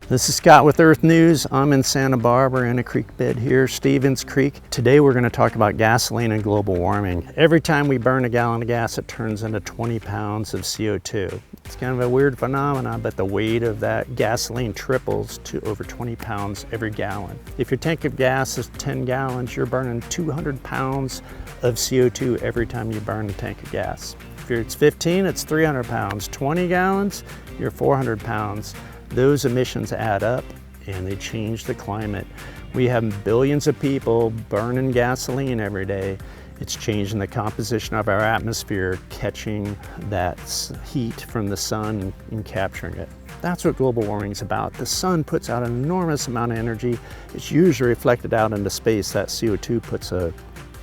This is Scott with Earth News. I'm in Santa Barbara in a creek bed here, Stevens Creek. Today we're going to talk about gasoline and global warming. Every time we burn a gallon of gas, it turns into 20 pounds of CO2. It's kind of a weird phenomenon, but the weight of that gasoline triples to over 20 pounds every gallon. If your tank of gas is 10 gallons, you're burning 200 pounds of CO2 every time you burn a tank of gas. If it's 15, it's 300 pounds. 20 gallons, you're 400 pounds. Those emissions add up and they change the climate. We have billions of people burning gasoline every day. It's changing the composition of our atmosphere, catching that heat from the sun and capturing it. That's what global warming is about. The sun puts out an enormous amount of energy. It's usually reflected out into space. That CO2 puts a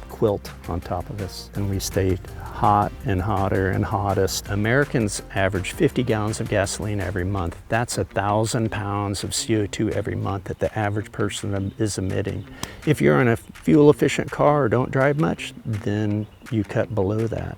quilt on top of us and we stay hot and hotter and hottest. Americans average 50 gallons of gasoline every month. That's 1,000 pounds of CO2 every month that the average person is emitting. If you're in a fuel efficient car or don't drive much, then you cut below that.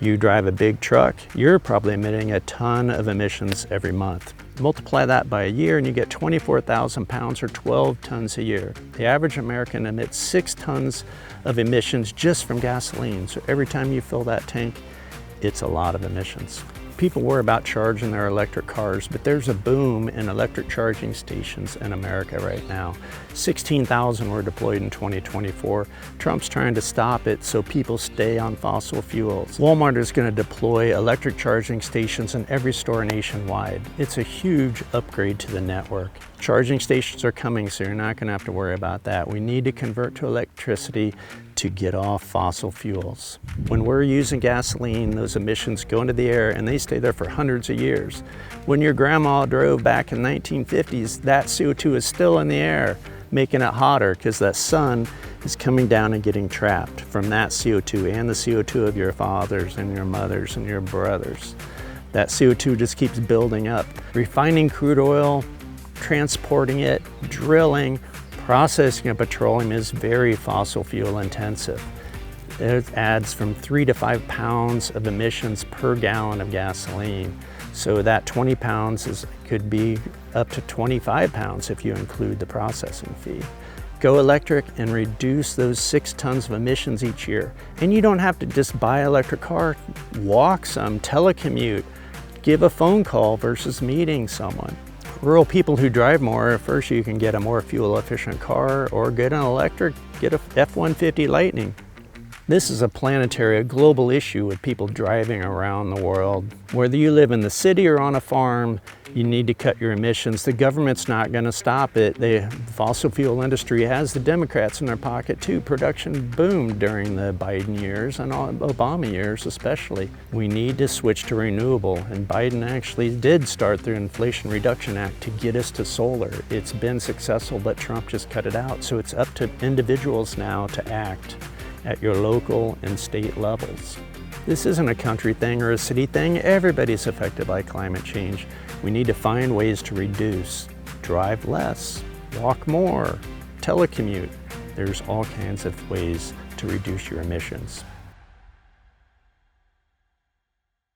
You drive a big truck, you're probably emitting a ton of emissions every month. Multiply that by a year and you get 24,000 pounds or 12 tons a year. The average American emits 6 tons of emissions just from gasoline. So every time you fill that tank, it's a lot of emissions. People worry about charging their electric cars, but there's a boom in electric charging stations in America right now. 16,000 were deployed in 2024. Trump's trying to stop it so people stay on fossil fuels. Walmart is going to deploy electric charging stations in every store nationwide. It's a huge upgrade to the network. Charging stations are coming, so you're not going to have to worry about that. We need to convert to electricity to get off fossil fuels. When we're using gasoline, those emissions go into the air and they stay there for hundreds of years. When your grandma drove back in the 1950s, that CO2 is still in the air, making it hotter because that sun is coming down and getting trapped from that CO2 and the CO2 of your fathers and your mothers and your brothers. That CO2 just keeps building up. Refining crude oil, transporting it, drilling, processing of petroleum is very fossil fuel intensive. It adds from 3 to 5 pounds of emissions per gallon of gasoline. So that 20 pounds could be up to 25 pounds if you include the processing fee. Go electric and reduce those 6 tons of emissions each year. And you don't have to just buy an electric car, walk some, telecommute, give a phone call versus meeting someone. Rural people who drive more, first you can get a more fuel efficient car or get an electric, get a F-150 Lightning. This is a planetary, a global issue with people driving around the world. Whether you live in the city or on a farm, you need to cut your emissions. The government's not going to stop it. The fossil fuel industry has the Democrats in their pocket too. Production boomed during the Biden years and Obama years especially. We need to switch to renewable, and Biden actually did start the Inflation Reduction Act to get us to solar. It's been successful, but Trump just cut it out. So it's up to individuals now to act at your local and state levels. This isn't a country thing or a city thing. Everybody's affected by climate change. We need to find ways to reduce, drive less, walk more, telecommute. There's all kinds of ways to reduce your emissions.